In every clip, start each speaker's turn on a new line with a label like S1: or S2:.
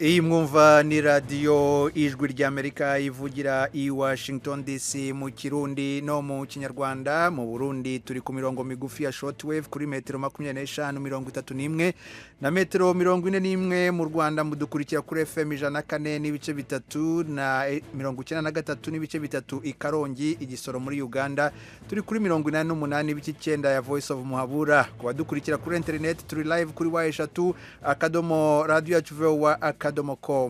S1: Iyi mwumva ni radiyo ijwi ry'Amerika ivugira i Washington DC mu Kirundi no mu Kinyarwanda. Mu Burundi turi ku mirongo migufi ya shortwave kuri metero 25 na metero 41. Mu Rwanda mudukurikira kuri FM 104 n'ibice bitatu na 93 n'ibice bitatu i Karongi. Igisoro muri Uganda turi kuri 88 n'ibice 9 ya Voice of Muhabura. Ku badukurikira kuri internet turi live kuri Y3 akadomo radio yacu VOA akadomo.com.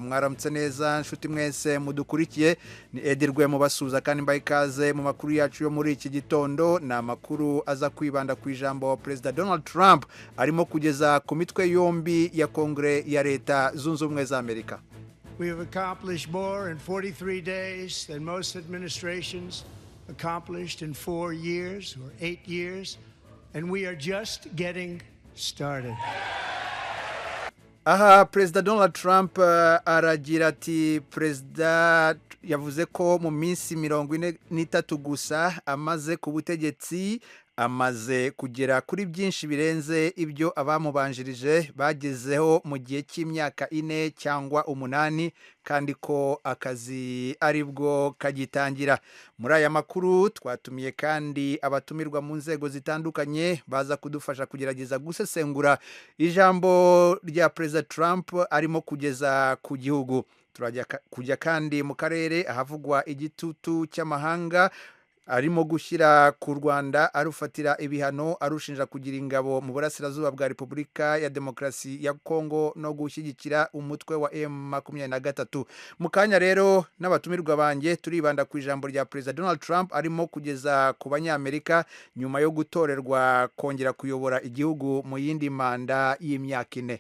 S1: Mwaramutse neza nshuti mwese mudukurikiye, ni Edirwe mu basuza kandi mbaye ikaze mu makuru yacu yo muri iki gitondo. Na makuru aza kwibanda ku ijambo President Donald Trump arimo kugeza ku mitwe yombi ya Kongre ya Leta Zunze Ubumwe za Amerika.
S2: We have accomplished more in 43 days than most administrations accomplished in 4 years or 8 years, and we are just getting started.
S1: Aha, President Donald Trump aragira ati, President yavuze ko mu minsi 43 gusa amaze ku butegetsi amaze kugera kuri byinshi birenze ibyo abamubanjirije bagezeho mu gihe cy'imyaka 4 cyangwa 8, kandi ko akazi aribwo kagitangira. Muri aya makuru twatumiye kandi abatumirwa mu nzego zitandukanye baza kudufasha kugerageza gusesengura ijambo rya President Trump arimo kugeza ku gihugu. Turajya kujya kandi mu karere ahavugwa igitutu cy'amahanga arimo gushyira ku Rwanda arufatira ibihano arushinja kugira ingabo mu burasirazuba bwa Repubulika ya Demokarasi ya Kongo no gushyigikira umutwe wa M23. Mu kanya rero n'abatumirwa banjye turibanda ku ijambo rya President Donald Trump arimo kugeza ku banyamerika nyuma yo gutorerwa kongera kuyobora igihugu mu yindi manda y'imyaka 4.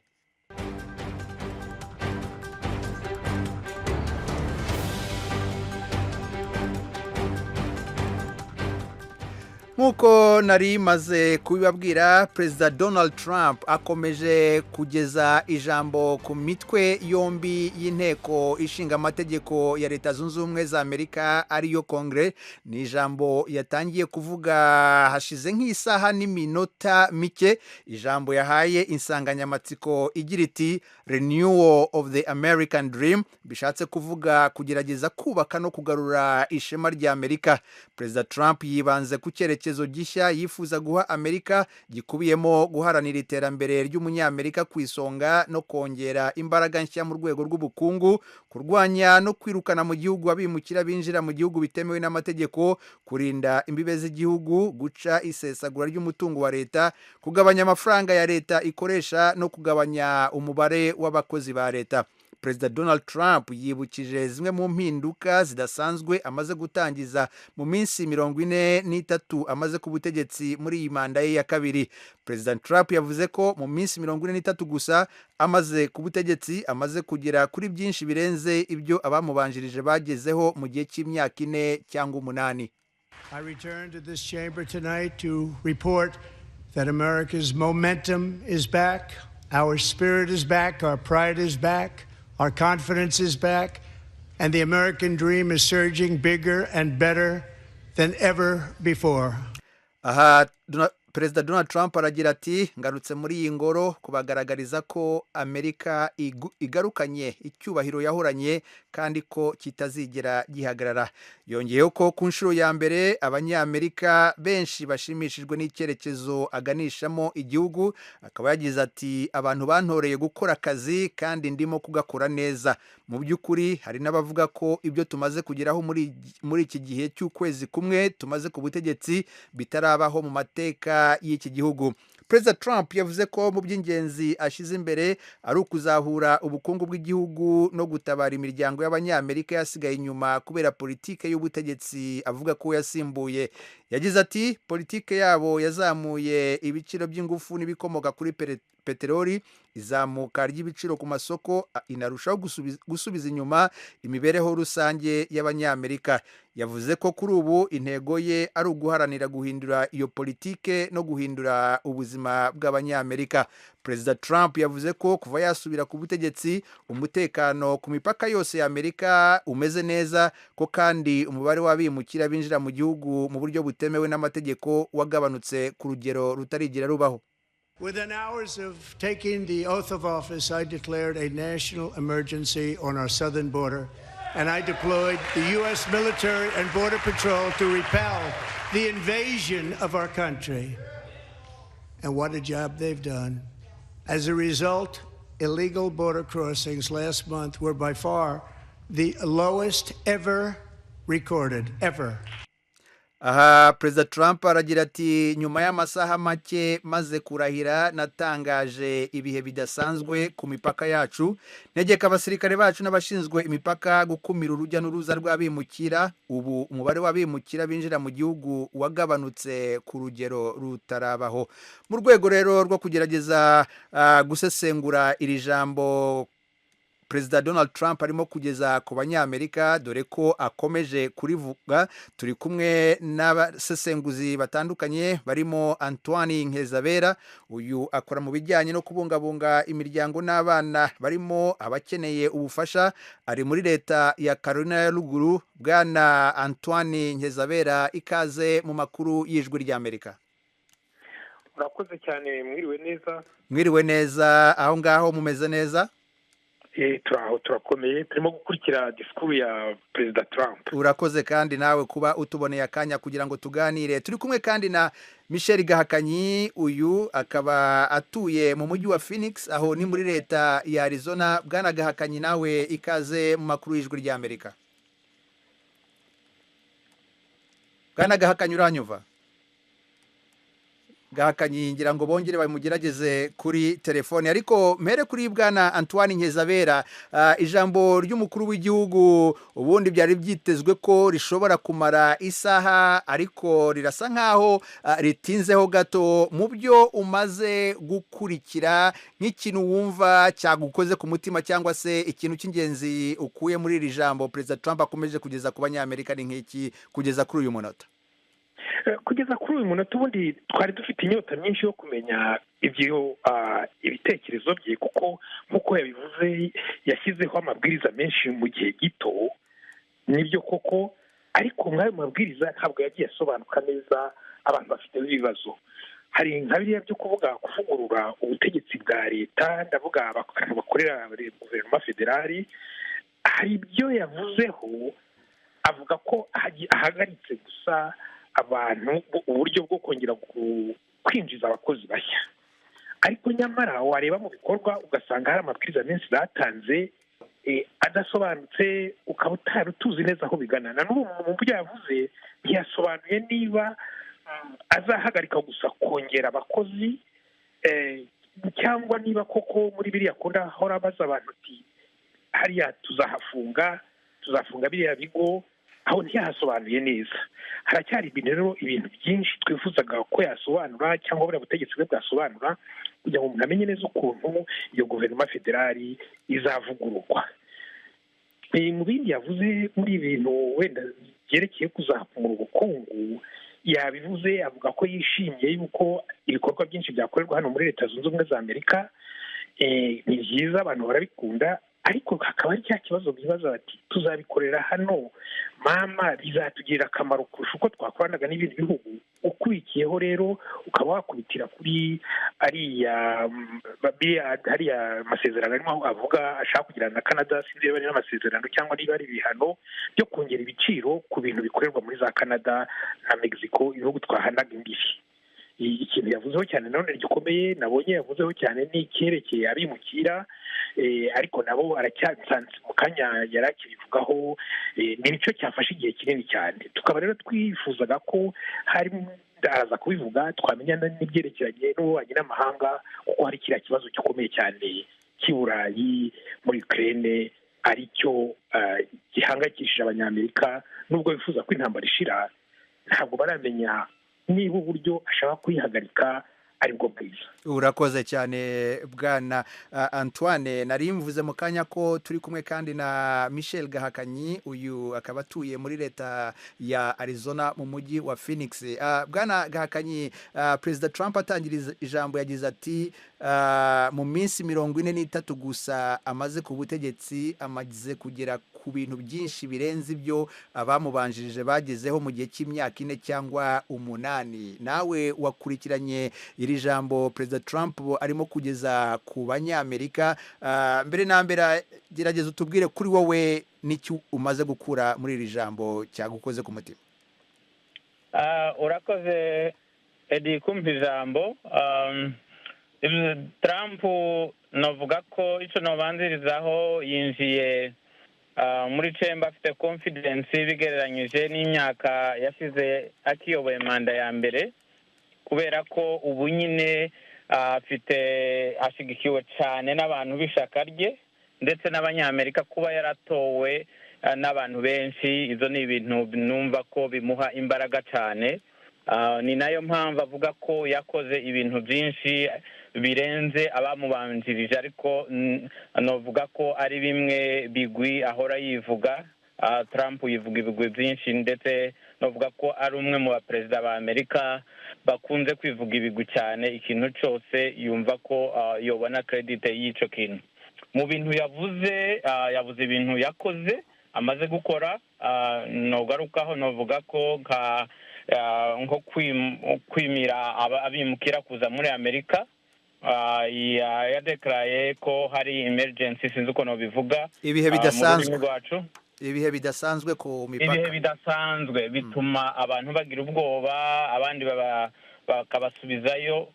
S1: Nkuko nari maze kubibabwira, President Donald Trump akomeje kugeza ijambo ku mitwe yombi y'inteko ishinga amategeko ya Leta Zunze Ubumwe za Amerika ariyo Kongre. Ni ijambo yatangiye kuvuga hashize nk'isaha n'iminota mike. Ijambo yahaye insanganyamatsiko igira iti Renewal of the American Dream, bishatse kuvuga kugerageza kubaka no kugarura ishema rya Amerika. President Trump yibanze ku cyerekezo gishya yifuza guha Amerika gikubiyemo guharanira iterambere ry'umunyamerika ku isonga no kongera imbaraga nshya mu rwego rw'ubukungu, kurwanya no kwirukana mu gihugu abimukira binjira mu gihugu bitemewe n'amategeko, kurinda imbibe z'igihugu, guca isesagura ry'umutungo wa leta, kugabanya amafaranga ya leta ikoresha no kugabanya umubare w'abakozi ba leta. President Donald Trump yibukije zimwe mu mpinduka zidasanzwe amaze gutangiza mu minsi 43 amaze ku butegetsi muri iyi manda ye ya kabiri. President Trump yavuze ko mu minsi 43 gusa amaze ku butegetsi amaze kugera kuri byinshi birenze ibyo abamubanjirije bagezeho mu gihe cy'imyaka 4 cyangwa 8.
S2: I return to this chamber tonight to report that America's momentum is back, our spirit is back, our pride is back, our confidence is back, and the American dream is surging bigger and better than ever before.
S1: Aha, President Donald Trump aragira ati, ngarutse muri iyi ngoro kubagaragariza ko Amerika igarukanye icyubahiro yahoranye kandi ko kitazigera gihagarara. Yongeyeho ko ku nshuro ya mbere abanyamerika benshi bashimishijwe n'icyerekezo aganishamo igihugu. Akaba yagize ati, abantu bantoreye gukora akazi kandi ndimo kugakora neza. Mu by'ukuri hari n'abavuga ko ibyo tumaze kugeraho muri iki gihe cy'ukwezi kumwe tumaze ku butegetsi bitarabaho mu mateka y'iki gihugu. President Trump yavuze ko mu by'ingenzi ashize imbere ari ukuzahura ubukungu bw'igihugu no gutabara imiryango y'abanyamerika yasigaye inyuma kubera politike y'ubutegetsi avuga ko yasimbuye. Yagize ati, politike yabo yazamuye ibiciro by'ingufu n'ibikomoka kuri peteroli, izamuka ry'ibiciro ku masoko inarushaho gusubiza inyuma imibereho rusange y'abanyamerika. Yavuze ko kuri ubu intego ye ari uguharanira guhindura iyo politike no guhindura ubuzima bw'abanyamerika. President Trump yavuze ko kuva yasubira ku butegetsi umutekano ku mipaka yose ya Amerika umeze neza, ko kandi umubare w'abimukira binjira mu gihugu mu buryo butemewe n'amategeko wagabanutse ku rugero rutarigera rubaho.
S2: Within hours of taking the oath of office, I declared a national emergency on our southern border, and I deployed the U.S. military and Border Patrol to repel the invasion of our country. And what a job they've done. As a result, illegal border crossings last month were by far the lowest ever recorded, ever.
S1: aha perezida Trump aragira ati nyuma y'amasaha make maze kurahira natangaje ibihe bidasanzwe ku mipaka yacu negeka abasirikare bacu n'abashinzwe imipaka gukumira urujya n'uruza rw'abimukira ubu umubare w'abimukira binjira mu gihugu wagabanutse ku rugero rutarabaho mu rwego rero rwo kugerageza gusesengura iri jambo Perezida Donald Trump arimo kugeza ku banyamerika dore ko akomeje kurivuga turi kumwe n'abasesenguzi batandukanye barimo Antoine Nkeza uyu akora mu bijyanye no kubungabunga imiryango n'abana barimo abakeneye ubufasha ari muri leta ya Carolina ya Ruguru bwana Antoine Nkeza ikaze mu makuru y'ijwi ry'Amerika.
S3: Urakoze cyane
S1: mwiriwe neza aho ngaho mumeze neza
S3: turakomeye turimo gukurikira disikuru ya Perezida Trump.
S1: Urakoze kandi nawe kuba utuboneye akanya kugira ngo tuganire turi kumwe kandi na Michel Gahakanyi uyu akaba atuye mu mujyi wa Phoenix aho ni muri leta ya Arizona bwana Gahakanyi nawe ikaze mu makuru y'ijwi ry'Amerika. Bwana Gahakanyi uranyumva? Gahakanyi ngira ngo bongere bamugerageze kuri telefone ariko mpere kuri bwana Antoine Nkeza ijambo ry'umukuru w'igihugu ubundi byari byitezwe ko rishobora kumara isaha ariko rirasa nkaho ritinzeho gato mu byo umaze gukurikira nk'ikintu wumva cyagukoze ku mutima cyangwa se ikintu cy'ingenzi ukuye muri iri jambo Perezida Trump akomeje kugeza ku banyamerika ni nk'iki kugeza kuri uyu munota.
S3: Kugeza kuri uyu munota ubundi twari dufite inyota nyinshi yo kumenya ibitekerezo bye kuko nk'uko yabivuze yashyizeho amabwiriza menshi mu gihe gito nibyo koko ariko mw'ayo mabwiriza ntabwo yagiye asobanuka neza abantu bafite ibibazo hari nka biriya byo kuvugurura ubutegetsi bwa leta ndavuga abantu bakorera guverinoma federali hari ibyo yavuzeho avuga ko ahagaritse gusa abantu uburyo bwo kongera kwinjiza abakozi bashya ariko nyamara wareba mu bikorwa ugasanga hari amabwiriza menshi batanze adasobanutse ukaba utari tuzi neza aho bigana na n'ubu mu byo yavuze ntiyasobanuye niba azahagarika gusa kongera abakozi cyangwa niba koko muri biriya akunda ahora abaza abantu ati hariya tuzafunga biriya bigo aho ntiyahasobanuye neza haracyari rero ibintu byinshi twifuzaga ko yasobanura cyangwa buriya butegetsi bwe bwasobanura kugira ngo umuntu amenye neza ukuntu iyo guverinoma federali izavugururwa mu bindi yavuze muri ibintu wenda byerekeye kuzamura ubukungu yabivuze avuga ko yishimiye yuko ibikorwa byinshi byakorerwa hano muri leta zunze ubumwe za Amerika ni byiza abantu barabikunda ariko hakaba ari cya kibazo bibaza bati tuzabikorera hano mama bizatugirira akamaro kurusha uko twakoranaga n'ibindi bihugu ukurikiyeho rero ukaba wakubitira kuri hariya masezerano arimo avuga ashaka kugirana na Canada sinzi niba ari amasezerano cyangwa niba ari ibihano byo kongera ibiciro ku bintu bikorerwa muri za Canada na Mexico ibihugu twahanaga imbibi ikintu yavuzeho cyane nanone gikomeye nabonye yavuzeho cyane ni icyerekeye abimukira ariko nabo aracyansanze mu kanya yari akibivugaho ni nicyo cyafashe igihe kinini cyane tukaba rero twifuzaga ko hari araza kubivuga twamenya n'ibyerekeranye n'ububanyi n'amahanga kuko hari kiriya kibazo gikomeye cyane cy'Iburayi muri Ukraine aricyo gihangayikishije abanyamerika nubwo bifuza ko intambara ishira ntabwo baramenya niba uburyo ashaka kuyihagarika aribwo bwiza.
S1: Urakoze cyane bwana Antoine nari mvuze mu kanya ko turi kumwe kandi na Michel Gahakanyi uyu akaba atuye muri leta ya Arizona mu mujyi wa Phoenix. Bwana Gahakanyi Perezida Trump atangiriza ijambo yagize ati mu minsi 43 gusa amaze ku butegetsi amaze kugera ku bintu byinshi birenze ibyo abamubanjirije bagezeho mu gihe cy'imyaka 4 cyangwa 8. Nawe wakurikiranye iri jambo Perezida Trump arimo kugeza ku banyamerika. Mbere na mbere gerageza utubwire kuri wowe n'icyo umaze gukura muri iri jambo cyagukoze ku mutima.
S4: Urakoze Edi kumva ijambo. Trump navuga ko icyo nabanzirizaho yinjiye muri chamber afite confidence bigereranyije n'imyaka yashize akiyoboye manda ya mbere, kubera ko ubu nyine ashigikiwe cyane n'abantu b'ishyaka rye ndetse n'abanyamerika kuba yaratowe n'abantu benshi. Izo ni ibintu numva ko bimuha imbaraga cyane. Ni nayo mpamvu avuga ko yakoze ibintu byinshi birenze abamubanjirije, ariko navuga ko ari bimwe bigwi ahora yivuga. Trump yivuga ibigwi byinshi, ndetse navuga ko ari umwe mu baperezida ba Amerika bakunze kwivuga ibigwi cyane. Ikintu cyose yumva ko yobona credit y'icyo kintu. Mu bintu yavuze ibintu yakoze amaze gukora, nogarukaho navuga ko nko kwimira abimukira kuza muri Amerika. Yadekaraye ko hari emergency, sinzi uko nobivuga,
S1: ibihe bidasanzwe ku mipaka.
S4: Ibihe bidasanzwe bituma abantu bagira ubwoba, abandi bakabasubizayo.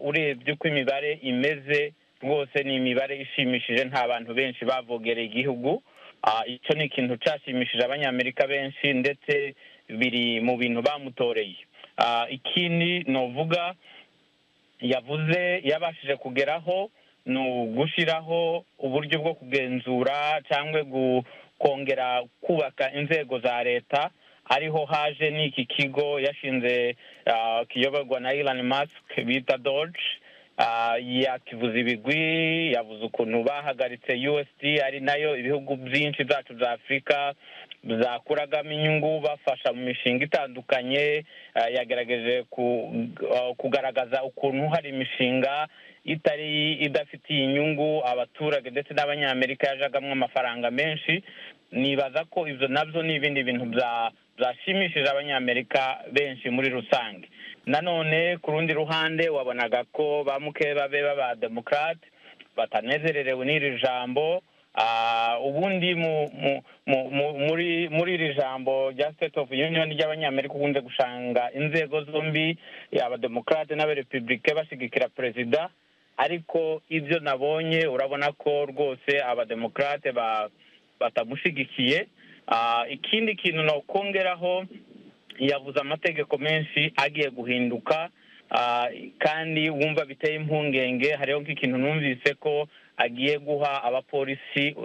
S4: Urebye uko imibare imeze rwose ni imibare ishimishije, nta bantu benshi bavogereye igihugu. Icyo ni ikintu cyashimishije abanyamerika benshi, ndetse biri mu bintu bamutoreye. Ikindi novuga yavuze yabashije kugeraho ni ugushyiraho uburyo bwo kugenzura cyangwa kongera kubaka inzego za leta. Ariho haje n'iki kigo yashinze kiyoborwa na Elon Musk bita Doge. Yakivuze ibigwi, yavuze ukuntu bahagaritse USD, ari nayo ibihugu byinshi byacu bya Afurika byakuragamo inyungu bafasha mu mishinga itandukanye. Yagerageje kugaragaza ukuntu hari imishinga idafitiye inyungu abaturage ndetse n'abanyamerika yajagamo amafaranga menshi. Nibaza ko ibyo nabyo ni ibindi bintu byashimishije abanyamerika benshi muri rusange. Nanone ku rundi ruhande wabonaga ko bamukeba be b'abademokrate batanezererewe n'iri jambo. Ubundi muri iri jambo rya State of Union ry'abanyamerika ukunze gushanga inzego zombi, abademokrate n'abarepublike bashigikira perezida, ariko ibyo nabonye urabona ko rwose abademokrate batamushigikiye. Ikindi kintu nokongeraho, yavuze amategeko menshi agiye guhinduka, kandi wumva biteye impungenge. Hariho nk'ikintu numvise ko agiye guha abapolisi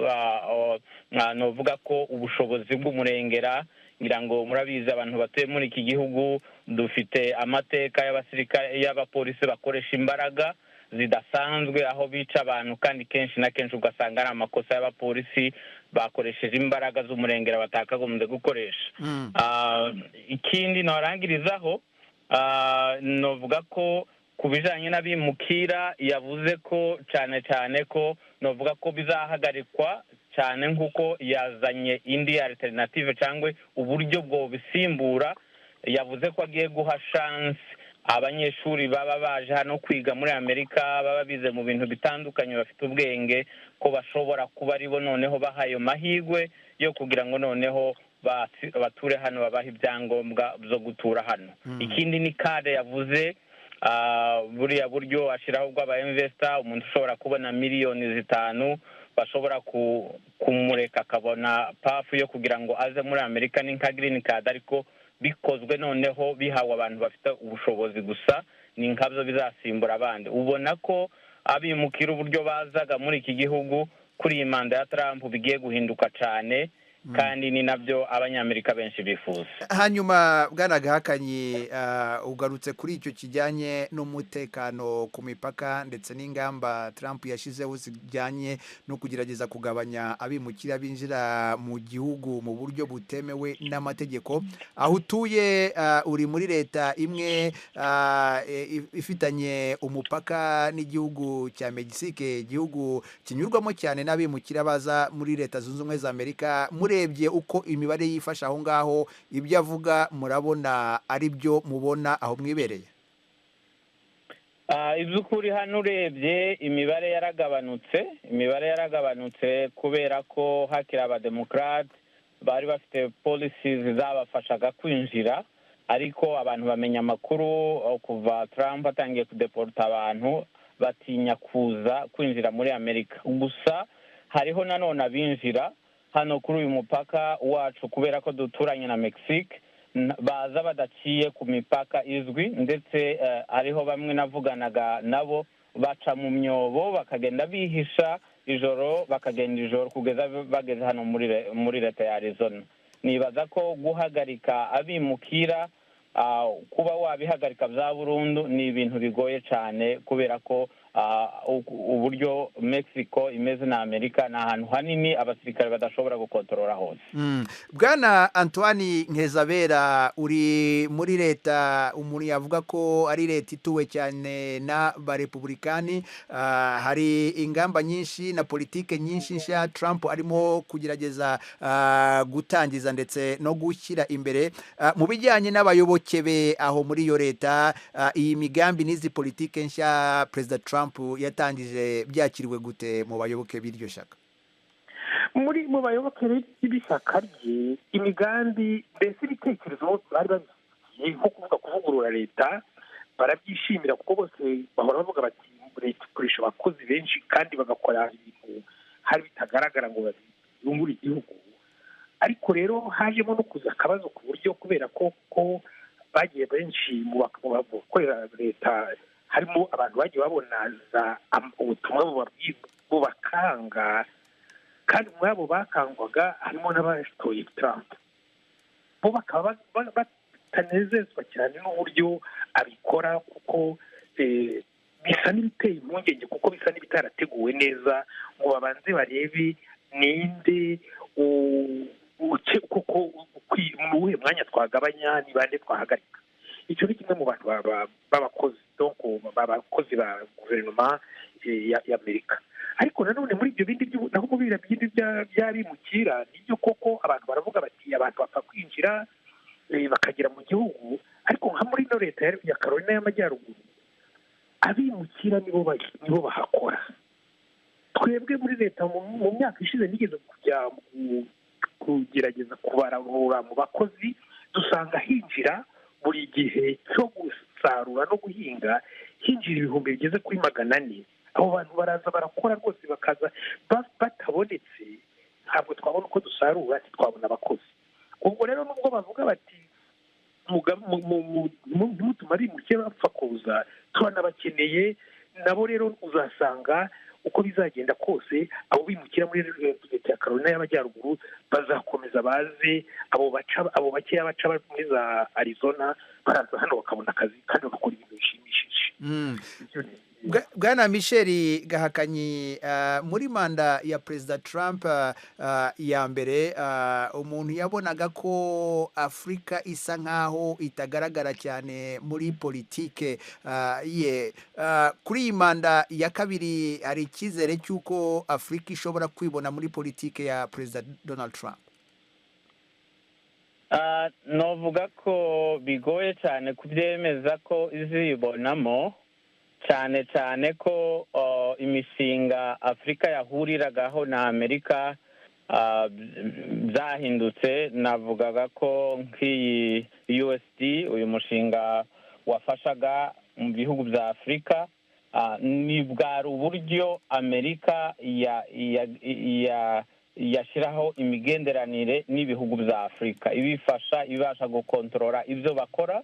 S4: novuga ko ubushobozi bw'umurengera. ngira ngo murabizi abantu batuye muri iki gihugu dufite amateka y'abasirikare y'abapolisi bakoresha imbaraga zidasanzwe aho bica abantu, kandi kenshi na kenshi ugasanga ari amakosa y'abapolisi bakoresheje imbaraga z'umurengera batakagombye gukoresha. Ikindi narangirizaho novuga ko ku bijanye n'abimukira yavuze ko cyane ko novuga ko bizahagarikwa cyane nk'uko yazanye indi alternative cyangwa uburyo bwo bisimbura. Yavuze ko agiye guha chance abanyeshuri baba baje hano kwiga muri Amerika, baba bize mu bintu bitandukanye, bafite ubwenge, ko bashobora kuba aribo noneho bahayo mahigwe yo kugira ngo noneho bature hano, babaha ibyangombwa byo gutura hano. Ikindi ni kade yavuze buriya buryo ashiraho bw'aba investor, umuntu ushobora kubona miliyoni 5 bashobora kumureka akabona pafu yo kugira ngo aze muri Amerika, ni nka green card ariko bikozwe noneho bihawe abantu bafite ubushobozi gusa, ni nkabyo bizasimbura abandi. Ubona ko abimukira uburyo bazaga muri iki gihugu kuri imanda ya Trump bigiye guhinduka cyane. kandi ni nabyo abanyamerika benshi bifuza.
S1: hanyuma bwana Gahakanyi, ugarutse kuri icyo kijyanye n'umutekano ku mipaka ndetse n'ingamba Trump yashyizeho zijyanye no kugerageza kugabanya abimukira binjira mu gihugu mu buryo butemewe n'amategeko. Aho utuye uri muri leta imwe ifitanye umupaka n'igihugu cya Mexique, igihugu kinyurwamo cyane n'abimukira baza muri Leta Zunze Ubumwe za Amerika. Murebye uko imibare yifasha aho ngaho, ibyo avuga murabona ari byo mubona aho mwibereye?
S4: Iby'ukuri hano urebye imibare yaragabanutse kubera ko hakiri abademokarate bari bafite polisi zabafashaga kwinjira, ariko abantu bamenya amakuru kuva Trump atangiye kudeporta abantu batinya kuza kwinjira muri Amerika. Gusa hariho nanone abinjira hano kuri uyu mupaka wacu kubera ko duturanye na Mexique, baza badaciye ku mipaka izwi, ndetse hariho bamwe navuganaga nabo baca mu myobo bakagenda bihisha ijoro, bakagenda ijoro kugeza bageze hano muri leta ya Arizona. Nibaza ko guhagarika abimukira, kuba wabihagarika bya burundu ni ibintu bigoye cyane kubera ko uburyo Mexico imeze na Amerika ni ahantu hanini abasirikare badashobora gukontorora hose.
S1: Bwana Antoine Nkezabera, uri muri leta umuntu yavuga ko ari leta ituwe cyane n'abarepublikani. Hari ingamba nyinshi na politike nyinshi nshya Trump arimo kugerageza gutangiza ndetse no gushyira imbere mu bijyanye n'abayoboke be aho muri iyo leta. Iyi migambi n'izi politike nshya Perezida Trump yatangije byakiriwe gute mu bayoboke b'iryo shyaka?
S3: mu bayoboke b'ishyaka rye, imigambi mbese ibitekerezo bari babifitiye nko kuvugurura leta barabyishimira, kuko bose bahora bavuga bati leta ikoresha abakozi benshi kandi bagakora ibintu hari bitagaragara ngo bazungure igihugu. Ariko rero hajemo no kuza akabazo ku buryo kubera ko bagiye benshi mu bakorera leta harimo abantu bagiye babona ubutumwa bubakanga, kandi muri abo bakangwaga harimo n'abatoye Trump. Bo bakaba batanezezwa cyane n'uburyo abikora, kuko bisa n'ibiteye impungenge, kuko bisa n'ibitarateguwe neza ngo babanze barebe ninde kuko mu wuhe mwanya twagabanya, ni bande twahagarika. Icyo ni kimwe mu bantu b'abakozi b'abakozi ba guverinoma ya Amerika. Ariko nanone muri ibyo bindi naho mu bindi by'abimukira nibyo koko abantu baravuga bati abantu bapfa kwinjira bakagera mu gihugu, ariko nka muri ino leta ya Carolina y'Amajyaruguru abimukira nibo bahakora. Twebwe muri leta mu myaka ishize nigeze kujya kugerageza kubarura mu bakozi, dusanga hinjira buri gihe cyo gusarura no guhinga hinjira ibihumbi bigeze kuri 400. Abo bantu baraza barakora rwose, bakaza batabonetse ntabwo twabona uko dusarura, ntitwabona abakozi. Ubwo rero nubwo bavuga bati ntimutuma abimukira bapfa kuza, turanabakeneye nabo. Rero uzasanga uko bizagenda kose abo bimukira muri leta ya Carolina y'Amajyaruguru bazakomeza baze, abo bakeya baca muri za Arizona baraza hano bakabona akazi kandi bagakora ibintu bishimishije.
S1: Bwana Michel Gahakanyi, muri manda ya Perezida Trump ya mbere, umuntu yabonaga ko Afurika isa nkaho itagaragara cyane muri politike ye. Kuri iyi manda ya kabiri hari icyizere cy'uko Afurika ishobora kwibona muri politike ya Perezida Donald Trump?
S4: Novuga ko bigoye cyane kubyemeza ko izibonamo, cyane ko imishinga Afurika yahuriragaho na Amerika byahindutse. Navugaga ko nk'iyi USD, uyu mushinga wafashaga mu bihugu bya Afurika, ni bwari uburyo Amerika yashyiraho imigenderanire n'ibihugu bya Afurika, ibasha gukontorora ibyo bakora,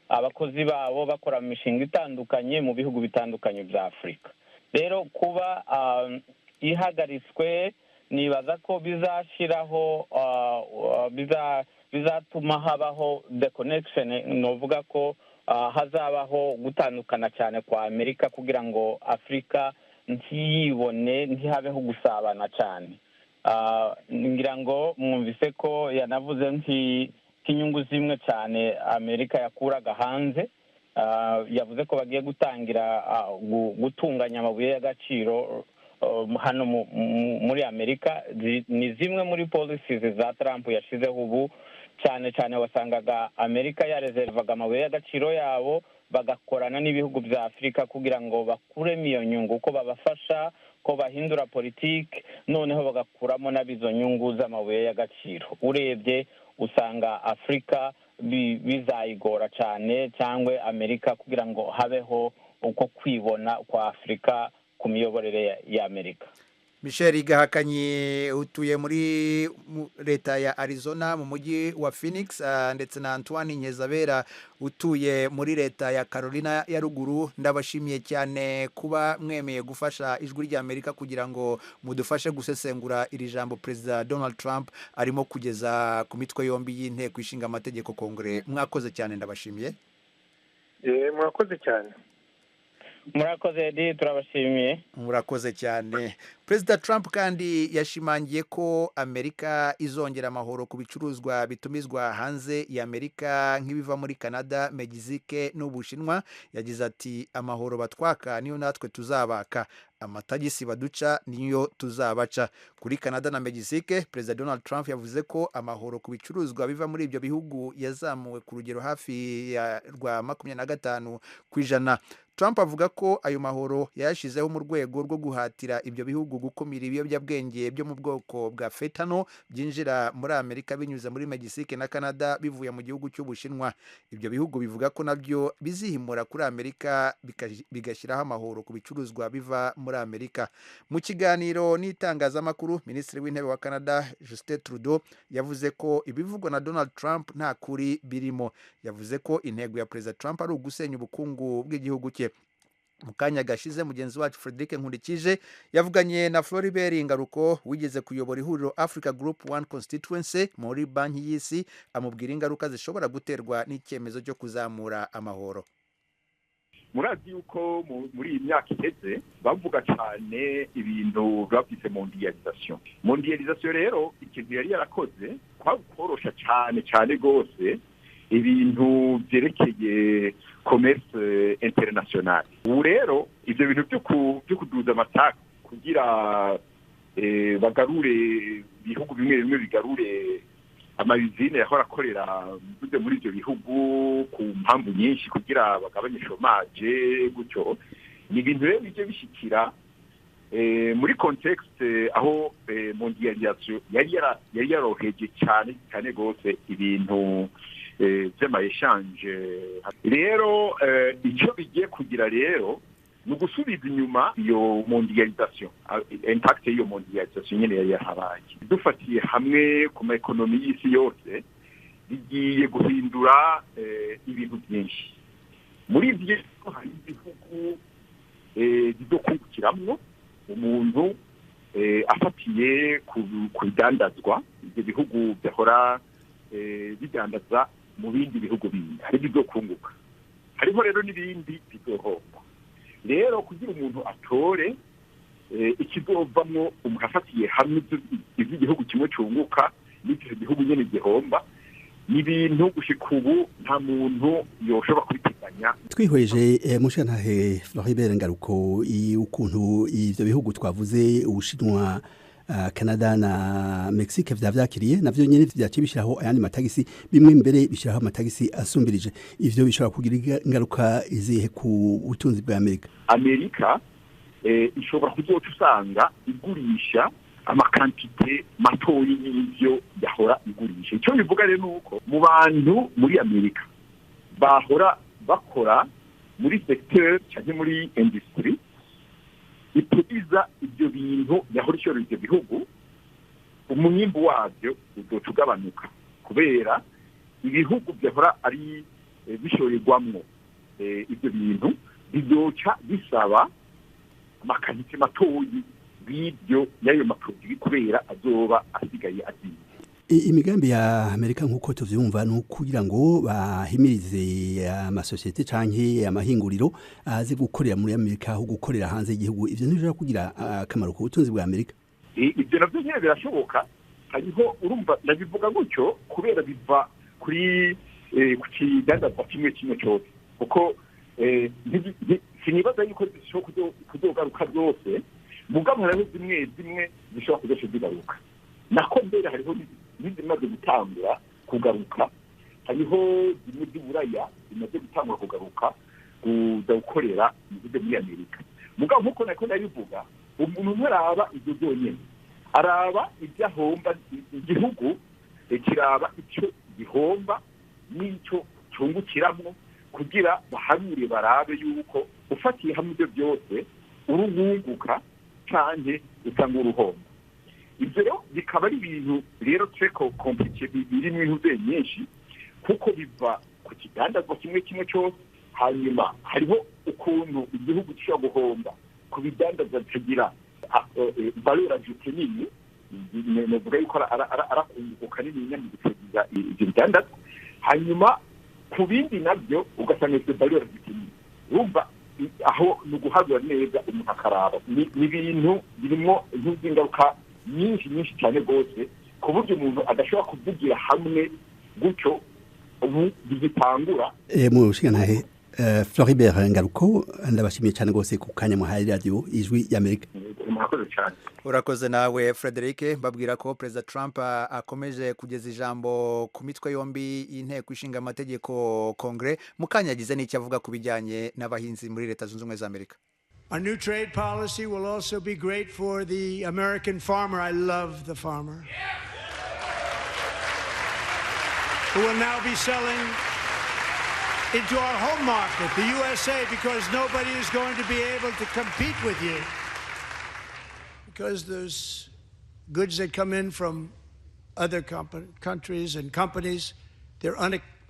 S4: abakozi babo bakora mu mishinga itandukanye mu bihugu bitandukanye bya Afurika. Rero kuba ihagaritswe nibaza ko bizashyiraho bizatuma habaho the connection. novuga ko hazabaho gutandukana cyane kwa Amerika kugira ngo Afurika ntiyibone ntihabeho gusabana cyane. ngira ngo mwumvise ko yanavuze nk'inyungu zimwe cyane Amerika yakuraga hanze. yavuze ko bagiye gutangira gutunganya amabuye y'agaciro hano muri Amerika. ni zimwe muri policies za Trump yashizeho ubu. cyane cyane wasangaga Amerika yareservaga amabuye y'agaciro yabo bagakorana n'ibihugu bya Afurika kugira ngo bakuremo iyo nyungu, ko babafasha, ko bahindura politiki, noneho bagakuramo n'abizo nyungu z'amabuye y'agaciro. urebye usanga Afurika bizayigora cyane cyangwa Amerika kugira ngo habeho uko kwibona kwa Afurika ku miyoborere ya Amerika.
S1: Michel Gahakanye utuye muri leta ya Arizona mu mujyi wa Phoenix, ndetse na Antoine Nyezabera utuye muri leta ya Carolina ya ruguru. ndabashimiye cyane kuba mwemeye gufasha ijwi rya Amerika kugira ngo mudufashe gusesengura iri jambo Perezida Donald Trump arimo kugeza ku mitwe yombi y'inteko ishinga amategeko Kongere. mwakoze cyane, ndabashimiye.
S3: mwakoze cyane.
S4: murakoze Edi, turabashimiye.
S1: murakoze cyane. Perezida Trump kandi yashimangiye ko Amerika izongera amahoro ku bicuruzwa bitumizwa hanze ya Amerika nk'ibiva muri Canada, Mexique n'Ubushinwa. yagize ati amahoro batwaka niyo natwe tuzabaka, amatagisi baduca niyo tuzabaca. Kuri Canada na Mexique, Perezida Donald Trump yavuze ko amahoro ku bicuruzwa biva muri ibyo bihugu yazamuwe ku rugero hafi ya rwa 25%. Trump avuga ko ayo mahoro yayashyizeho mu rwego rwo guhatira ibyo bihugu gukumira ibiyobyabwenge byo mu bwoko bwa fentanyl byinjira muri Amerika binyuze muri Mexique na Canada bivuye mu gihugu cy'Ubushinwa. Ibyo bihugu bivuga ko nabyo bizihimura kuri Amerika bigashyiraho amahoro ku bicuruzwa biva muri Amerika. Mu kiganiro n'itangazamakuru, Minisitiri w'Intebe wa Canada Justin Trudeau yavuze ko ibivugwa na Donald Trump nta kuri birimo. yavuze ko intego ya Perezida Trump ari ugusenya ubukungu bw'igihugu cye. mu kanya gashize mugenzi wacu Frederic Nkurikije yavuganye na Floribert Ngaruko wigeze kuyobora ihuriro Africa Group One Constituency muri banki y'isi, amubwira ingaruka zishobora guterwa n'icyemezo cyo kuzamura amahoro.
S5: murazi yuko muri iyi myaka iheze bavuga cyane ibintu babyise mondialisation rero ikintu yari yarakoze korosha cyane rwose ibintu byerekeye commerce international. ubu rero ibyo bintu byo kuduza amataka kugira bagarure ibihugu bimwe bigarure amabizine yahora akorera muri ibyo bihugu ku mpamvu nyinshi kugira bagabanye chômage gutyo, ni ibintu rero bijye bishikira muri context aho mondialisation yari yaroheje cyane rwose ibintu by'amayeshanje. rero icyo bigiye kugira rero ni ugusubiza inyuma iyo mondialisation, impact y'iyo mondialisation nyine yari yahabaye. dufatiye hamwe ku maekonomi y'isi yose bigiye guhindura ibintu byinshi. muri ibyo hari ibihugu bidokungukiramwo umuntu afatiye ku bidandazwa. ibyo bihugu byahora bidandaza mu bindi bihugu bindi, hari bidokunguka, hariho rero n'ibindi bidohomba. rero kugira umuntu atore ikizovamwo umuntu afatiye hamwe iby'igihugu kimwe cyunguka n'icyo gihugu nyine gihomba, ni ibintu gushika ubu nta muntu yoshobora kubiteganya.
S6: twihweje mushantahe Floribert Ngaruko ukuntu ivyo bihugu twavuze Ubushinwa, Canada na Mexique vyakiriye navyo nyene vyakibishiraho ayandi matagisi, bimwe mbere bishiraho amatagisi asumbirije. ivyo bishobora kugira ingaruka izihe ku butunzi bwa Amerika ishobora kuzoca usanga igurisha amakantite matoyi y'ivyo yahora igurisha. icyo bivuga rero nuko mu bantu muri Amerika bahora bakora muri secteur cyangwa muri industry itubiza ibyo bintu yahora ishora ibyo bihugu, umwimbu wabyo uzoca ugabanuka kubera ibihugu byahora ari bishorerwamwo ibyo bintu bizoca bisaba amakantite matoyi
S5: bw'ibyo y'ayo maproduwi kubera azoba asigaye aziye.
S6: Imigambi ya Amerika nk'uko tuvyumva no kugira ngo bahimirize amasosiyete canke amahinguriro azi gukorera muri Amerika aho gukorera hanze y'igihugu, ivyo nivyo kugira akamaro ku butunzi bwa Amerika.
S5: Ibyo navyo nyine birashoboka, hariho urumva ndabivuga gutyo kubera biva kuri ku kidandazwa kimwe cyose kuko sinibaza yuko bishobora kuzogaruka byose, mugabo hariho zimwe zishobora kudasha zigaruka, nako mbere hariho bimaze gutangura kugaruka, hariho zimwe z'Uburaya bimaze gutangura kugaruka kuza gukorera muri Amerika. Mugabo nk'uko nako ndabivuga, umuntu ntaraba ibyo byonyine, araba ibyo ahomba igihugu, kiraba icyo gihomba n'icyo cyungukiramo kugira bahanure barabe yuko ufatiye hamwe ibyo byose urubunguka cyane usanga uruhomba. Ibyo rero bikaba ari ibintu rero treko komplike birimo intuze nyinshi kuko biva ku kidandazwa kimwe cyose, hanyuma hariho ukuntu igihugu gishobora guhomba ku bidandazwa bitagira valeur ajoutée nini, navuga yuko arakunguka nini mu gutegura ibyo bidandazwa, hanyuma ku bindi nabyo ugasanga ibyo valeur ajoutée nini. Urumva aho ni uguhagura neza umuntu akaraba ni ibintu birimo ingaruka nyinshi cyane rwose ku buryo umuntu adashobora kuvugira hamwe gutyo ubu bizitangura.
S6: Mu nshingantahe Floribert Ngaruko, ndabashimiye cyane rwose ku kanya muhaye radio Ijwi y'Amerika.
S5: Murakoze cyane.
S1: Urakoze nawe Frederic. Mbabwira ko President Trump akomeje kugeza ijambo ku mitwe yombi y'inteko ishinga amategeko Congress, mukanya yagize n'icyo avuga ku bijyanye n'abahinzi muri Leta Zunze Ubumwe za Amerika.
S2: Our new trade policy will also be great for the American farmer. I love the farmer. Who will now be selling into our home market, the USA, because nobody is going to be able to compete with you. Because those goods that come in from other countries and companies, they're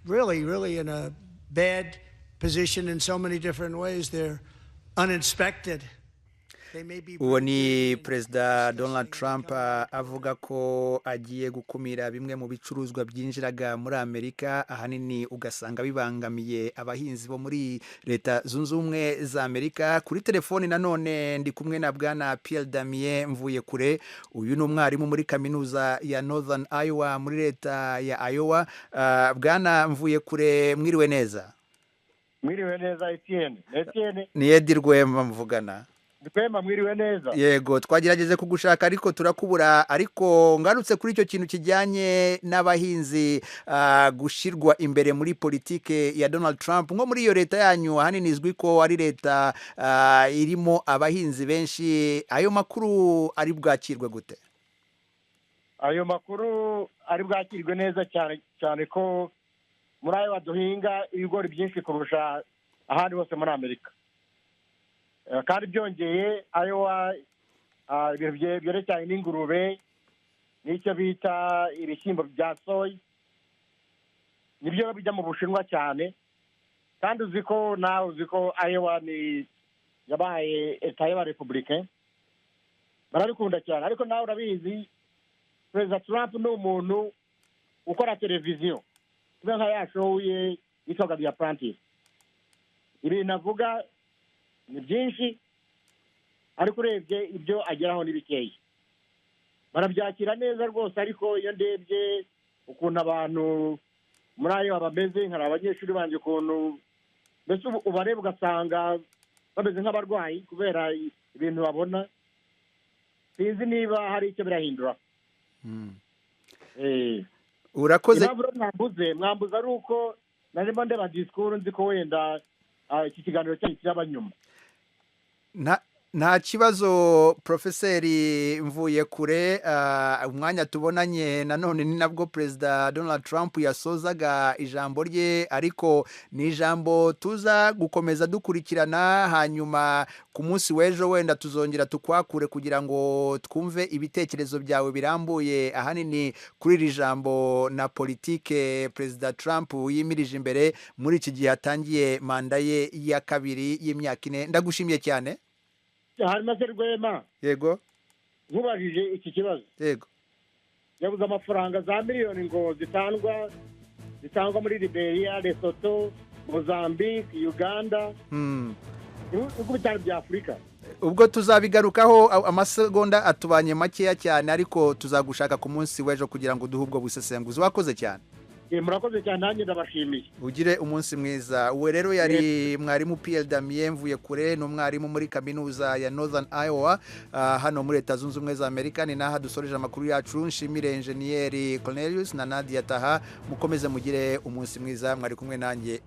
S2: really in a bad position in so many different ways. They're uninspected.
S1: Uwo ni Perezida Donald Trump avuga ko agiye gukumira bimwe mu bicuruzwa byinjiraga muri Amerika, ahanini ugasanga bibangamiye abahinzi bo muri Leta Zunze Ubumwe za Amerika. Kuri telefoni nanone ndi kumwe na Bwana Pierre Damien Mvuyekure, uyu ni umwarimu muri kaminuza ya Northern Iowa muri Leta ya Iowa. Bwana Mvuyekure, mwiriwe neza?
S7: Mwiriwe neza Etienne.
S1: Ni Edi Rwema mvugana.
S7: Rwema, mwiriwe neza.
S1: Yego, twagerageje kugushaka ariko turakubura, ariko ngarutse kuri icyo kintu kijyanye n'abahinzi gushirwa imbere muri politike ya Donald Trump. Nko muri iyo leta yanyu ahanini izwi ko ari leta irimo abahinzi benshi, ayo makuru ari bwakirwe gute?
S7: Ayo makuru ari bwakirwe neza cyane ko muri ayo baduhinga ibigori byinshi kurusha ahandi hose muri Amerika. Kandi byongeye Iowa ibintu byerekeranye n'ingurube n'icyo bita ibishyimbo bya soy nibyo bijya mu Bushinwa cyane, kandi uzi ko Iowa ni yabaye leta y'abarepublicain, barabikunda cyane. Ariko nawe urabizi Perezida Trump ni umuntu ukora televiziyo kubera nka yashoye yitwaga The Apprentice. Ibintu avuga ni byinshi ariko urebye ibyo ageraho ni bikeya, barabyakira neza rwose. Ariko iyo ndebye ukuntu abantu muri ayo bameze, nkari abanyeshuri banje ukuntu mbese ubareba ugasanga bameze nk'abarwayi kubera ibintu babona, sinzi niba hari icyo birahindura.
S1: Urakoze.
S7: Mwambuza ari uko narimo ndeba disikuru nzi ko wenda iki kiganiro cyanyu kiraba nyuma.
S1: Nta kibazo Profeseri Mvuyekure. Umwanya tubonanye nanone ni nabwo Perezida Donald Trump yasozaga ijambo rye, ariko ni ijambo tuza gukomeza dukurikirana, hanyuma ku munsi w'ejo wenda tuzongera tukwakure kugira ngo twumve ibitekerezo byawe birambuye ahanini kuri iri jambo na politike Perezida Trump yimirije imbere muri iki gihe atangiye manda ye ya kabiri y'imyaka 4. Ndagushimiye cyane.
S7: Harimo Rwema.
S1: Yego.
S7: nkubajije iki kibazo
S1: yego
S7: yabuze amafaranga za miliyoni ngo zitangwa muri Liberia, Lesotho, Mozambique, Uganda, ibihugu bitanu bya Afurika.
S1: ubwo tuzabigarukaho amasegonda atubanye makeya cyane ariko tuzagushaka ku munsi w'ejo kugira ngo duhe ubwo busesenguzi. Wakoze cyane.
S7: Murakoze cyane, nanjye ndabashimiye.
S1: Ugire umunsi mwiza. Uwe rero yari mwarimu Pierre Damien Mvuyekure, n'umwarimu muri kaminuza ya Northern Iowa hano muri Leta Zunze Ubumwe za Amerika. Ni naha dusoreje amakuru yacu. Nshimire Engineer Cornelius na Nadia Taha. Mukomeze mugire umunsi mwiza. Mwari kumwe nanjye